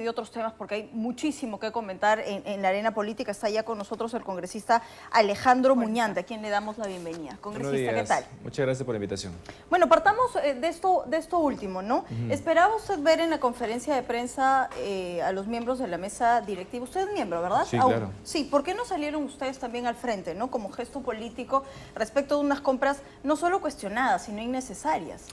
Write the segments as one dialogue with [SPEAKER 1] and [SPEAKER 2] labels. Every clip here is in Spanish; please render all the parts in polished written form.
[SPEAKER 1] Y otros temas, porque hay muchísimo que comentar en la arena política. Está ya con nosotros el congresista Alejandro Muñante, a quien le damos la bienvenida. Congresista, ¿qué tal?
[SPEAKER 2] Muchas gracias por la invitación.
[SPEAKER 1] Bueno, partamos de esto último, ¿no? Esperaba usted ver en la conferencia de prensa a los miembros de la mesa directiva. Usted es miembro, ¿verdad?
[SPEAKER 2] Sí, claro.
[SPEAKER 1] Sí, ¿por qué no salieron ustedes también al frente, ¿no? Como gesto político respecto de unas compras no solo cuestionadas, sino innecesarias.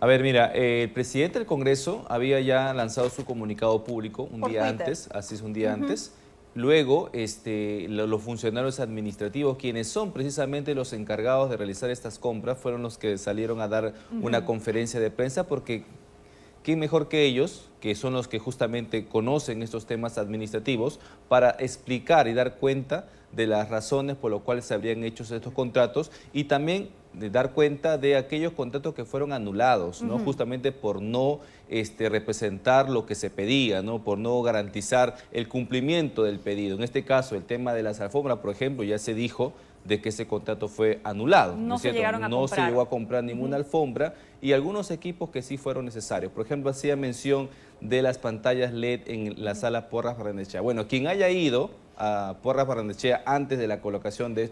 [SPEAKER 2] A ver, mira, el presidente del Congreso había ya lanzado su comunicado público un día antes, así es, un día antes. Luego, los funcionarios administrativos, quienes son precisamente los encargados de realizar estas compras, fueron los que salieron a dar una conferencia de prensa, porque ¿quién mejor que ellos, que son los que justamente conocen estos temas administrativos, para explicar y dar cuenta de las razones por las cuales se habrían hecho estos contratos y también de dar cuenta de aquellos contratos que fueron anulados, ¿no? Justamente por no representar lo que se pedía, ¿no? Por no garantizar el cumplimiento del pedido. En este caso, el tema de las alfombras, por ejemplo, ya se dijo de que ese contrato fue anulado.
[SPEAKER 1] No se llegaron a comprar.
[SPEAKER 2] No se llegó a comprar ninguna alfombra y algunos equipos que sí fueron necesarios. Por ejemplo, hacía mención de las pantallas LED en la sala Porras Barrenechea. Bueno, quien haya ido a Porras Barrenechea antes de la colocación de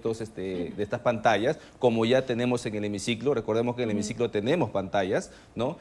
[SPEAKER 2] estas pantallas, como ya tenemos en el hemiciclo, recordemos que en el hemiciclo tenemos pantallas, ¿no?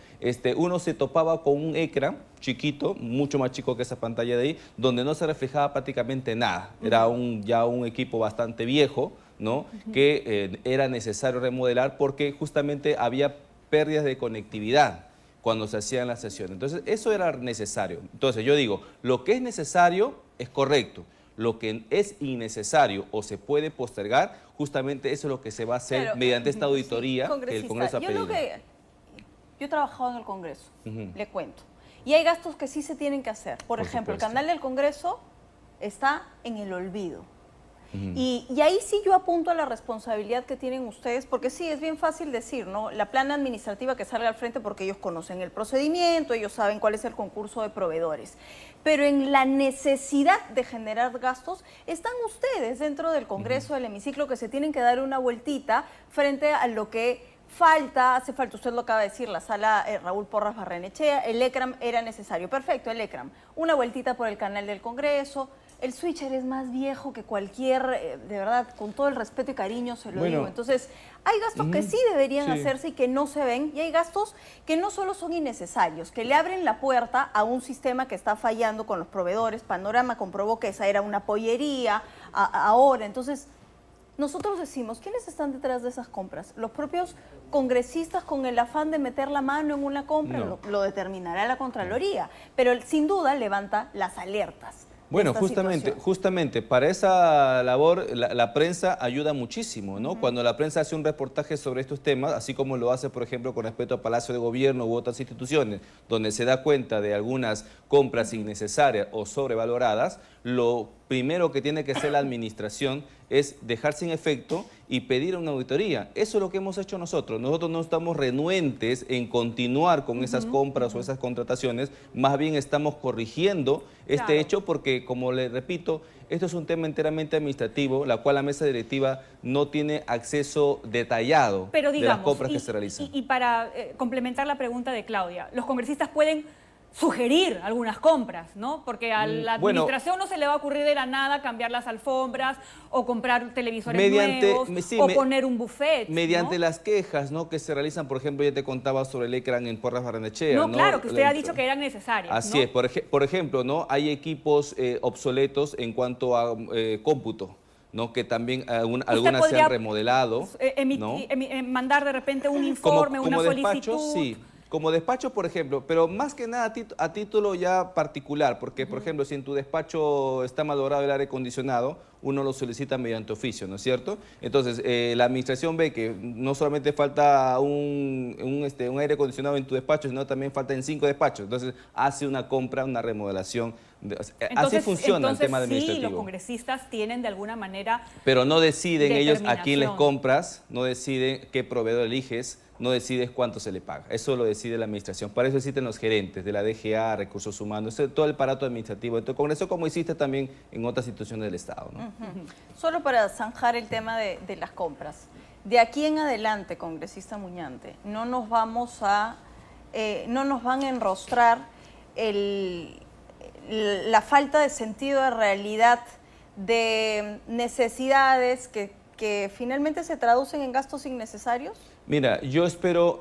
[SPEAKER 2] Uno se topaba con un ecran chiquito, mucho más chico que esa pantalla de ahí, donde no se reflejaba prácticamente nada. Era ya un equipo bastante viejo, ¿no? Que era necesario remodelar porque justamente había pérdidas de conectividad cuando se hacían las sesiones. Entonces, eso era necesario. Entonces, yo digo, lo que es necesario es correcto. Lo que es innecesario o se puede postergar, justamente eso es lo que se va a hacer mediante esta auditoría que el Congreso ha pedido.
[SPEAKER 1] Yo he trabajado en el Congreso, le cuento. Y hay gastos que sí se tienen que hacer. Por ejemplo, el canal del Congreso está en el olvido. Y ahí sí yo apunto a la responsabilidad que tienen ustedes, porque sí, es bien fácil decir, ¿no? La plana administrativa que salga al frente porque ellos conocen el procedimiento, ellos saben cuál es el concurso de proveedores. Pero en la necesidad de generar gastos están ustedes dentro del Congreso, del hemiciclo, que se tienen que dar una vueltita frente a lo que hace falta, usted lo acaba de decir, la sala Raúl Porras Barrenechea, el ECRAM era necesario, perfecto, el ECRAM, una vueltita por el canal del Congreso. El switcher es más viejo que cualquier, de verdad, con todo el respeto y cariño se lo digo. Entonces, hay gastos que sí deberían hacerse y que no se ven, y hay gastos que no solo son innecesarios, que le abren la puerta a un sistema que está fallando con los proveedores. Panorama comprobó que esa era una pollería ahora. Entonces, nosotros decimos, ¿quiénes están detrás de esas compras? Los propios congresistas con el afán de meter la mano en una compra, lo determinará la Contraloría, pero sin duda levanta las alertas.
[SPEAKER 2] Bueno, justamente para esa labor la prensa ayuda muchísimo, ¿no? Cuando la prensa hace un reportaje sobre estos temas, así como lo hace, por ejemplo, con respecto a Palacio de Gobierno u otras instituciones, donde se da cuenta de algunas compras innecesarias o sobrevaloradas, lo primero que tiene que hacer la administración es dejar sin efecto y pedir una auditoría. Eso es lo que hemos hecho nosotros. Nosotros no estamos renuentes en continuar con esas compras o esas contrataciones, más bien estamos corrigiendo este hecho porque, como le repito, esto es un tema enteramente administrativo, la cual la mesa directiva no tiene acceso detallado de las compras que se realizan.
[SPEAKER 3] Y para complementar la pregunta de Claudia, los congresistas pueden sugerir algunas compras, ¿no? Porque a la administración no se le va a ocurrir de la nada cambiar las alfombras o comprar televisores nuevos o poner un buffet.
[SPEAKER 2] Mediante las quejas, ¿no? Que se realizan, por ejemplo, ya te contaba sobre el ECRAN en Porras Barrenechea.
[SPEAKER 3] No, claro, que usted ha dicho que eran necesarias.
[SPEAKER 2] Así es, por ejemplo, ¿no? Hay equipos obsoletos en cuanto a cómputo, ¿no? Que también algunas se han remodelado.
[SPEAKER 3] Mandar de repente un informe, una solicitud.
[SPEAKER 2] Sí. Como despacho, por ejemplo, pero más que nada a título ya particular, porque, por ejemplo, si en tu despacho está malogrado el aire acondicionado, uno lo solicita mediante oficio, ¿no es cierto? Entonces, la administración ve que no solamente falta un aire acondicionado en tu despacho, sino también falta en 5 despachos. Entonces, hace una compra, una remodelación. Así funciona el tema administrativo.
[SPEAKER 3] Sí, los congresistas tienen de alguna manera...
[SPEAKER 2] Pero no deciden ellos a quién les compras, no deciden qué proveedor eliges, no decides cuánto se le paga. Eso lo decide la administración. Para eso existen los gerentes de la DGA, Recursos Humanos, todo el aparato administrativo de tu Congreso, como existe también en otras instituciones del Estado, ¿no?
[SPEAKER 1] Solo para zanjar el tema de las compras. De aquí en adelante, congresista Muñante, no nos van a enrostrar la falta de sentido de realidad, de necesidades que finalmente se traducen en gastos innecesarios?
[SPEAKER 2] Mira, yo espero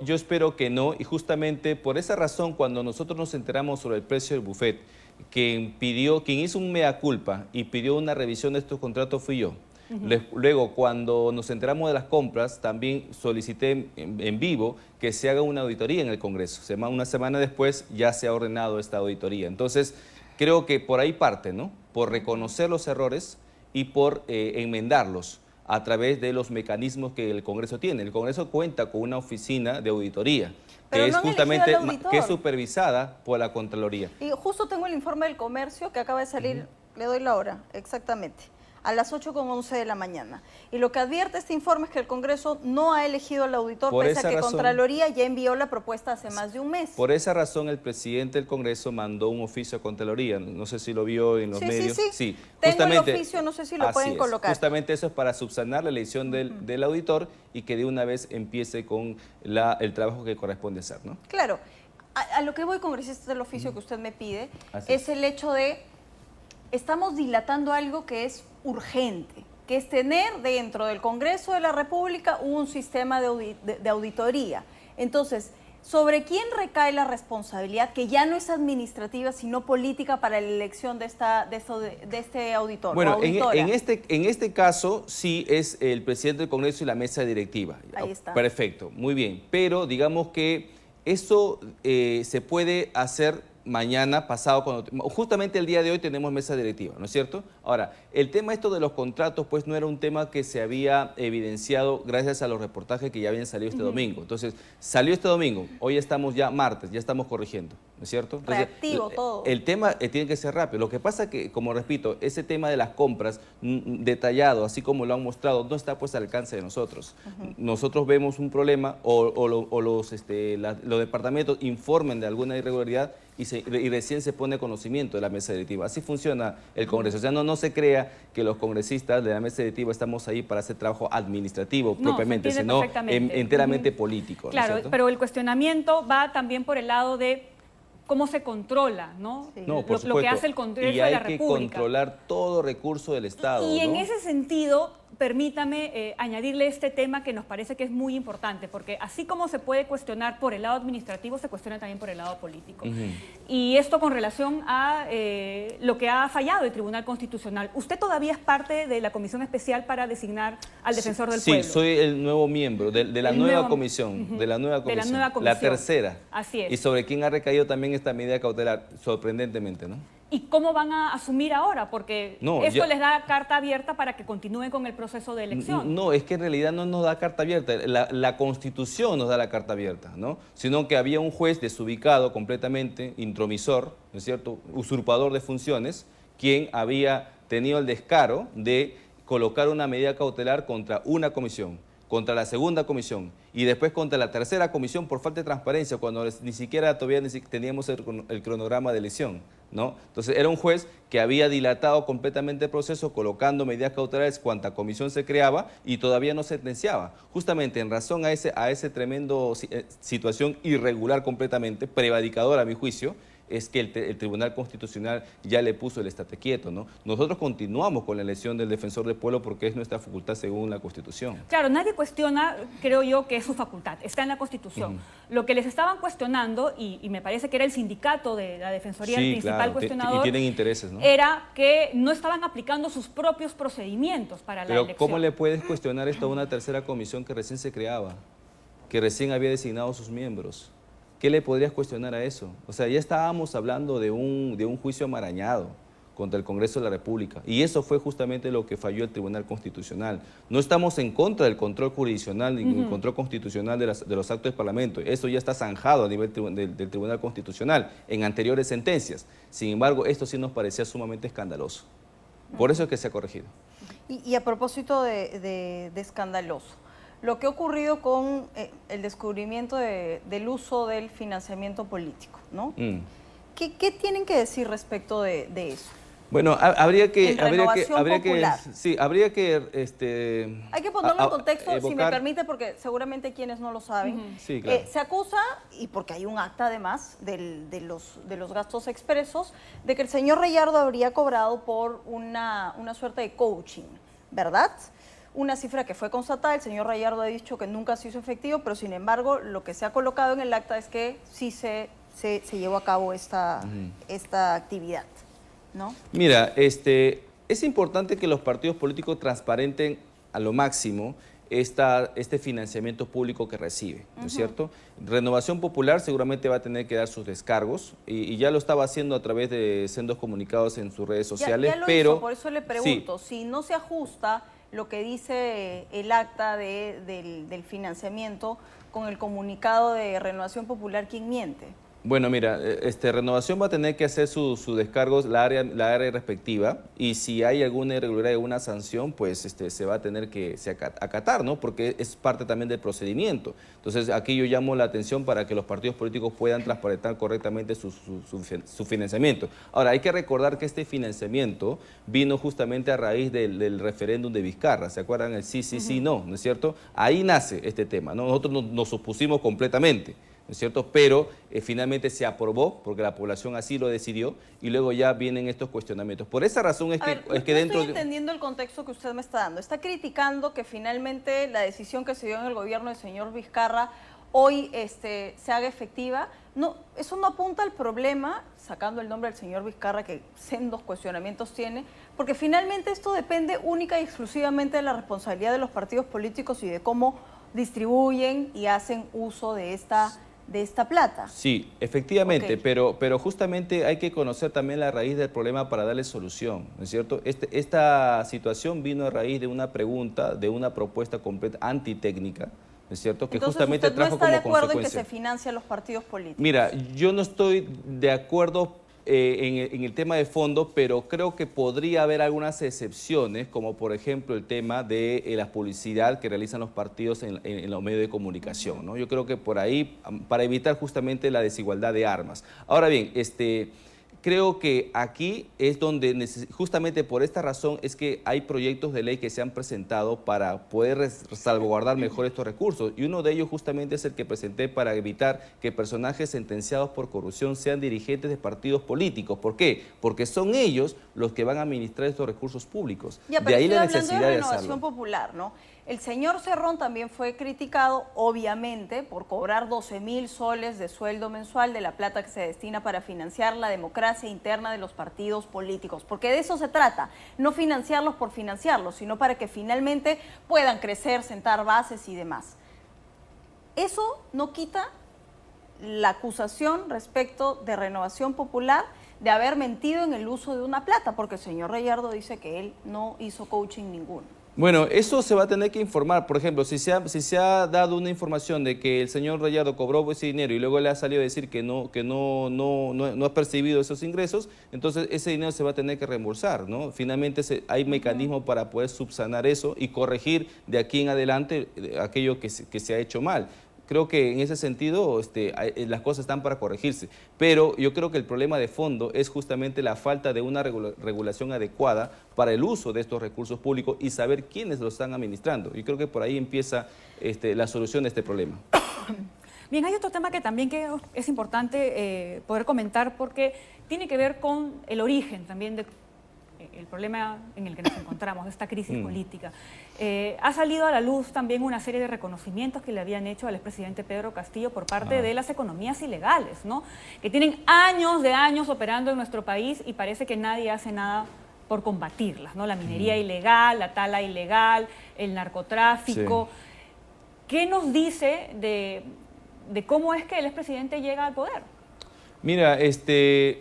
[SPEAKER 2] que no, y justamente por esa razón, cuando nosotros nos enteramos sobre el precio del buffet, quien hizo un mea culpa y pidió una revisión de estos contratos fui yo. Luego, cuando nos enteramos de las compras, también solicité en vivo que se haga una auditoría en el Congreso. Una semana después ya se ha ordenado esta auditoría. Entonces, creo que por ahí parte, ¿no? Por reconocer los errores y por enmendarlos a través de los mecanismos que el Congreso tiene. El Congreso cuenta con una oficina de auditoría que es justamente que es supervisada por la Contraloría.
[SPEAKER 1] Y justo tengo el informe del Comercio que acaba de salir, le doy la hora, exactamente, a las 8:11 de la mañana. Y lo que advierte este informe es que el Congreso no ha elegido al auditor, pese a que Contraloría ya envió la propuesta hace más de un mes.
[SPEAKER 2] Por esa razón, el presidente del Congreso mandó un oficio a Contraloría. No sé si lo vio en los medios.
[SPEAKER 1] Sí. Tengo el oficio, no sé si lo pueden colocar.
[SPEAKER 2] Justamente eso es para subsanar la elección del auditor y que de una vez empiece con el trabajo que corresponde hacer, ¿no?
[SPEAKER 1] Claro. A lo que voy, congresista, del oficio que usted me pide, es el hecho de estamos dilatando algo que es urgente, que es tener dentro del Congreso de la República un sistema de auditoría. Entonces, ¿sobre quién recae la responsabilidad, que ya no es administrativa, sino política, para la elección de este auditor?
[SPEAKER 2] Bueno, en este caso sí es el presidente del Congreso y la mesa directiva.
[SPEAKER 1] Ahí está.
[SPEAKER 2] Perfecto, muy bien. Pero digamos que eso se puede hacer mañana, pasado, justamente el día de hoy tenemos mesa directiva, ¿no es cierto? Ahora, el tema esto de los contratos, pues no era un tema que se había evidenciado gracias a los reportajes que ya habían salido este domingo. Entonces, salió este domingo, hoy estamos ya martes, ya estamos corrigiendo, ¿no es cierto? Entonces,
[SPEAKER 1] reactivo todo.
[SPEAKER 2] El tema tiene que ser rápido. Lo que pasa que, como repito, ese tema de las compras detallado, así como lo han mostrado, no está pues al alcance de nosotros. Nosotros vemos un problema o los departamentos informen de alguna irregularidad y recién se pone conocimiento de la mesa directiva. Así funciona el Congreso. O sea, no se crea que los congresistas de la mesa directiva estamos ahí para hacer trabajo administrativo propiamente, sino enteramente político.
[SPEAKER 3] Claro,
[SPEAKER 2] ¿no?
[SPEAKER 3] Pero el cuestionamiento va también por el lado de cómo se controla, ¿no?
[SPEAKER 2] Sí. No, por supuesto.
[SPEAKER 3] Lo que hace el Congreso de la República.
[SPEAKER 2] Y hay que controlar todo recurso del Estado.
[SPEAKER 3] Y en
[SPEAKER 2] ¿no?
[SPEAKER 3] ese sentido, permítame añadirle este tema que nos parece que es muy importante, porque así como se puede cuestionar por el lado administrativo, se cuestiona también por el lado político. Y esto con relación a lo que ha fallado el Tribunal Constitucional. ¿Usted todavía es parte de la Comisión Especial para designar al Defensor del Pueblo?
[SPEAKER 2] Sí, soy el nuevo miembro de la nueva comisión, de la nueva comisión, la tercera.
[SPEAKER 3] Así es.
[SPEAKER 2] Y sobre quién ha recaído también esta medida cautelar, sorprendentemente, ¿no?
[SPEAKER 3] ¿Y cómo van a asumir ahora? Porque esto les da carta abierta para que continúen con el proceso de elección.
[SPEAKER 2] No, es que en realidad no nos da carta abierta. La Constitución nos da la carta abierta, ¿no? Sino que había un juez desubicado completamente, intromisor, ¿no es cierto?, usurpador de funciones, quien había tenido el descaro de colocar una medida cautelar contra una comisión, contra la segunda comisión y después contra la tercera comisión por falta de transparencia, cuando ni siquiera todavía teníamos el cronograma de elección, ¿no? Entonces era un juez que había dilatado completamente el proceso, colocando medidas cautelares cuanta comisión se creaba y todavía no sentenciaba. Justamente en razón a ese tremendo situación irregular completamente, prevaricadora a mi juicio, es que el Tribunal Constitucional ya le puso el estate quieto, ¿no? Nosotros continuamos con la elección del Defensor del Pueblo porque es nuestra facultad según la Constitución.
[SPEAKER 3] Claro, nadie cuestiona, creo yo, que es su facultad, está en la Constitución. Lo que les estaban cuestionando, y me parece que era el sindicato de la Defensoría, el principal cuestionador,
[SPEAKER 2] y tienen intereses, ¿no?
[SPEAKER 3] Era que no estaban aplicando sus propios procedimientos para la elección.
[SPEAKER 2] Pero ¿cómo le puedes cuestionar esto a una tercera comisión que recién se creaba, que recién había designado sus miembros? ¿Qué le podrías cuestionar a eso? O sea, ya estábamos hablando de un juicio amarañado contra el Congreso de la República. Y eso fue justamente lo que falló el Tribunal Constitucional. No estamos en contra del control jurisdiccional ni del control constitucional de los actos del Parlamento. Eso ya está zanjado a nivel del Tribunal Constitucional en anteriores sentencias. Sin embargo, esto sí nos parecía sumamente escandaloso. Por eso es que se ha corregido.
[SPEAKER 1] Y a propósito de escandaloso, lo que ha ocurrido con el descubrimiento del uso del financiamiento político, ¿no? ¿Qué tienen que decir respecto de eso?
[SPEAKER 2] Bueno, habría que
[SPEAKER 1] hay que ponerlo en contexto, si me permite, porque seguramente quienes no lo saben.
[SPEAKER 2] Sí, claro.
[SPEAKER 1] Se acusa, y porque hay un acta además de los gastos expresos, de que el señor Rayardo habría cobrado por una suerte de coaching, ¿verdad? Una cifra que fue constatada, el señor Rayardo ha dicho que nunca se hizo efectivo, pero sin embargo lo que se ha colocado en el acta es que sí se llevó a cabo esta actividad, ¿no?
[SPEAKER 2] Mira, es importante que los partidos políticos transparenten a lo máximo este financiamiento público que recibe, ¿no es cierto? Renovación Popular seguramente va a tener que dar sus descargos y ya lo estaba haciendo a través de sendos comunicados en sus redes sociales,
[SPEAKER 1] ya lo
[SPEAKER 2] pero
[SPEAKER 1] hizo, por eso le pregunto, si no se ajusta lo que dice el acta del financiamiento con el comunicado de Renovación Popular, ¿quién miente?
[SPEAKER 2] Bueno, mira, Renovación va a tener que hacer sus descargos, la área respectiva, y si hay alguna irregularidad, alguna sanción, pues se va a tener que acatar, ¿no? Porque es parte también del procedimiento. Entonces, aquí yo llamo la atención para que los partidos políticos puedan transparentar correctamente su financiamiento. Ahora, hay que recordar que este financiamiento vino justamente a raíz del referéndum de Vizcarra, ¿se acuerdan? El sí, sí, sí, no, ¿no es cierto? Ahí nace este tema, ¿no? Nosotros nos opusimos completamente, ¿no es cierto? Pero finalmente se aprobó porque la población así lo decidió y luego ya vienen estos cuestionamientos. Por esa razón es que dentro...
[SPEAKER 1] Estoy entendiendo el contexto que usted me está dando. Está criticando que finalmente la decisión que se dio en el gobierno del señor Vizcarra hoy se haga efectiva. No, eso no apunta al problema, sacando el nombre del señor Vizcarra, que sendos cuestionamientos tiene, porque finalmente esto depende única y exclusivamente de la responsabilidad de los partidos políticos y de cómo distribuyen y hacen uso de esta plata.
[SPEAKER 2] Sí, efectivamente, pero justamente hay que conocer también la raíz del problema para darle solución, ¿no es cierto? Esta situación vino a raíz de una pregunta, de una propuesta completa antitécnica, ¿no es cierto? Que
[SPEAKER 1] entonces,
[SPEAKER 2] justamente
[SPEAKER 1] ¿usted no
[SPEAKER 2] trajo
[SPEAKER 1] está
[SPEAKER 2] como
[SPEAKER 1] de acuerdo
[SPEAKER 2] consecuencia
[SPEAKER 1] en que se financien los partidos políticos?
[SPEAKER 2] Mira, yo no estoy de acuerdo en el tema de fondo, pero creo que podría haber algunas excepciones, como por ejemplo el tema de la publicidad que realizan los partidos en los medios de comunicación, ¿no? Yo creo que por ahí, para evitar justamente la desigualdad de armas. Ahora bien, creo que aquí es donde, justamente por esta razón, es que hay proyectos de ley que se han presentado para poder salvaguardar mejor estos recursos. Y uno de ellos justamente es el que presenté para evitar que personajes sentenciados por corrupción sean dirigentes de partidos políticos. ¿Por qué? Porque son ellos los que van a administrar estos recursos públicos.
[SPEAKER 1] Ya, pero de ahí la necesidad de Renovación Popular, ¿no? El señor Cerrón también fue criticado, obviamente, por cobrar 12.000 soles de sueldo mensual de la plata que se destina para financiar la democracia interna de los partidos políticos. Porque de eso se trata, no financiarlos por financiarlos, sino para que finalmente puedan crecer, sentar bases y demás. Eso no quita la acusación respecto de Renovación Popular de haber mentido en el uso de una plata, porque el señor Rayardo dice que él no hizo coaching ninguno.
[SPEAKER 2] Bueno, eso se va a tener que informar. Por ejemplo, si se ha dado una información de que el señor Rayardo cobró ese dinero y luego le ha salido a decir que no ha percibido esos ingresos, entonces ese dinero se va a tener que reembolsar, ¿no? Finalmente hay mecanismos para poder subsanar eso y corregir de aquí en adelante aquello que se ha hecho mal. Creo que en ese sentido las cosas están para corregirse, pero yo creo que el problema de fondo es justamente la falta de una regulación adecuada para el uso de estos recursos públicos y saber quiénes lo están administrando. Y creo que por ahí empieza la solución de este problema.
[SPEAKER 3] Bien, hay otro tema que también es importante poder comentar porque tiene que ver con el origen también del problema en el que nos encontramos, de esta crisis política. Ha salido a la luz también una serie de reconocimientos que le habían hecho al expresidente Pedro Castillo por parte de las economías ilegales, ¿no? Que tienen años de años operando en nuestro país y parece que nadie hace nada por combatirlas, ¿no? La minería ilegal, la tala ilegal, el narcotráfico. Sí. ¿Qué nos dice de cómo es que el expresidente llega al poder?
[SPEAKER 2] Mira,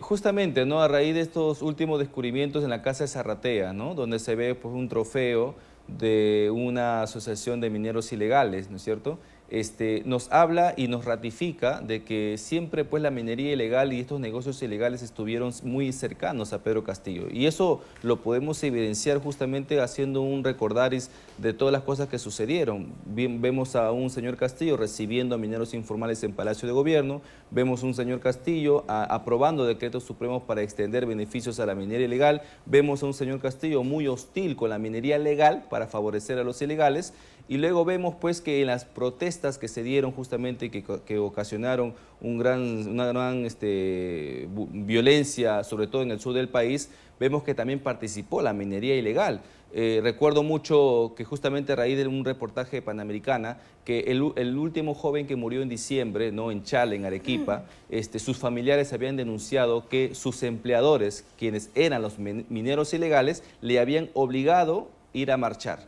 [SPEAKER 2] justamente, ¿no? A raíz de estos últimos descubrimientos en la casa de Zarratea, ¿no? Donde se ve pues, un trofeo de una asociación de mineros ilegales, ¿no es cierto? nos habla y nos ratifica de que siempre pues la minería ilegal y estos negocios ilegales estuvieron muy cercanos a Pedro Castillo. Y eso lo podemos evidenciar justamente haciendo un recordaris de todas las cosas que sucedieron. Vemos a un señor Castillo recibiendo a mineros informales en Palacio de Gobierno, vemos un señor Castillo aprobando decretos supremos para extender beneficios a la minería ilegal, vemos a un señor Castillo muy hostil con la minería legal para favorecer a los ilegales. Y luego vemos pues que en las protestas que se dieron justamente que ocasionaron una gran violencia, sobre todo en el sur del país, vemos que también participó la minería ilegal. Recuerdo mucho que justamente a raíz de un reportaje de Panamericana, que el último joven que murió en diciembre, ¿no?, en Chala, en Arequipa, sus familiares habían denunciado que sus empleadores, quienes eran los mineros ilegales, le habían obligado a ir a marchar,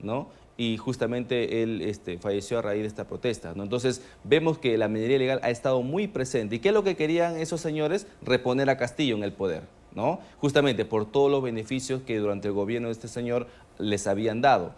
[SPEAKER 2] ¿no? Y justamente él falleció a raíz de esta protesta, ¿no? Entonces vemos que la minería ilegal ha estado muy presente. ¿Y qué es lo que querían esos señores? Reponer a Castillo en el poder, ¿no? Justamente por todos los beneficios que durante el gobierno de este señor les habían dado.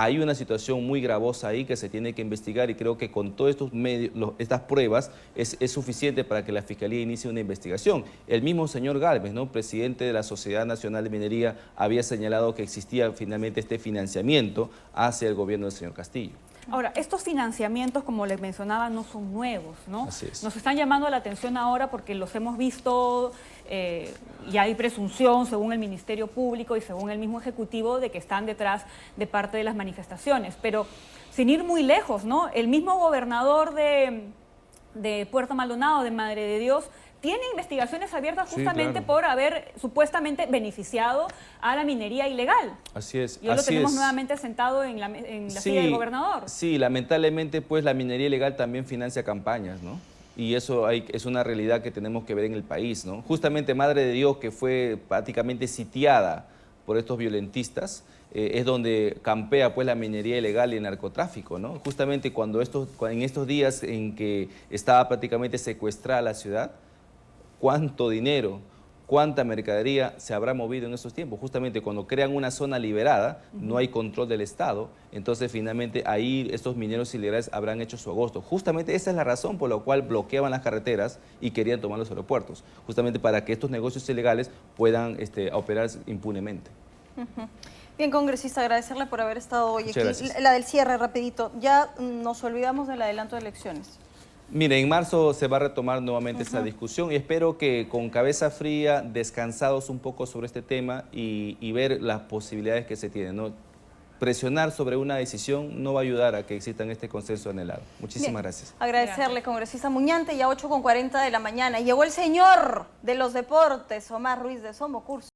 [SPEAKER 2] Hay una situación muy gravosa ahí que se tiene que investigar y creo que con todos estos medios, estas pruebas es suficiente para que la Fiscalía inicie una investigación. El mismo señor Gálvez, ¿no?, presidente de la Sociedad Nacional de Minería, había señalado que existía finalmente este financiamiento hacia el gobierno del señor Castillo.
[SPEAKER 3] Ahora, estos financiamientos, como les mencionaba, no son nuevos, ¿no?
[SPEAKER 2] Así es.
[SPEAKER 3] Nos están llamando la atención ahora porque los hemos visto y hay presunción, según el Ministerio Público y según el mismo Ejecutivo, de que están detrás de parte de las manifestaciones. Pero sin ir muy lejos, ¿no? El mismo gobernador de Puerto Maldonado, de Madre de Dios, tiene investigaciones abiertas justamente por haber supuestamente beneficiado a la minería ilegal.
[SPEAKER 2] Así es.
[SPEAKER 3] Y hoy lo tenemos nuevamente sentado en la silla del gobernador.
[SPEAKER 2] Sí, lamentablemente pues la minería ilegal también financia campañas, ¿no? Y eso es una realidad que tenemos que ver en el país, ¿no? Justamente Madre de Dios, que fue prácticamente sitiada por estos violentistas, es donde campea pues la minería ilegal y el narcotráfico, ¿no? Justamente en estos días en que estaba prácticamente secuestrada la ciudad, ¿cuánto dinero, cuánta mercadería se habrá movido en esos tiempos? Justamente cuando crean una zona liberada, no hay control del Estado, entonces finalmente ahí estos mineros ilegales habrán hecho su agosto. Justamente esa es la razón por la cual bloqueaban las carreteras y querían tomar los aeropuertos, justamente para que estos negocios ilegales puedan operar impunemente.
[SPEAKER 1] Bien, congresista, agradecerle por haber estado hoy aquí.
[SPEAKER 2] Gracias.
[SPEAKER 1] La del cierre, rapidito. Ya nos olvidamos del adelanto de elecciones.
[SPEAKER 2] Mire, en marzo se va a retomar nuevamente esta discusión y espero que con cabeza fría, descansados un poco sobre este tema y ver las posibilidades que se tienen, ¿no? Presionar sobre una decisión no va a ayudar a que existan este consenso anhelado. Muchísimas gracias.
[SPEAKER 1] Agradecerle, congresista Muñante, ya 8:40 de la mañana. Llegó el señor de los deportes, Omar Ruiz de Somocurso.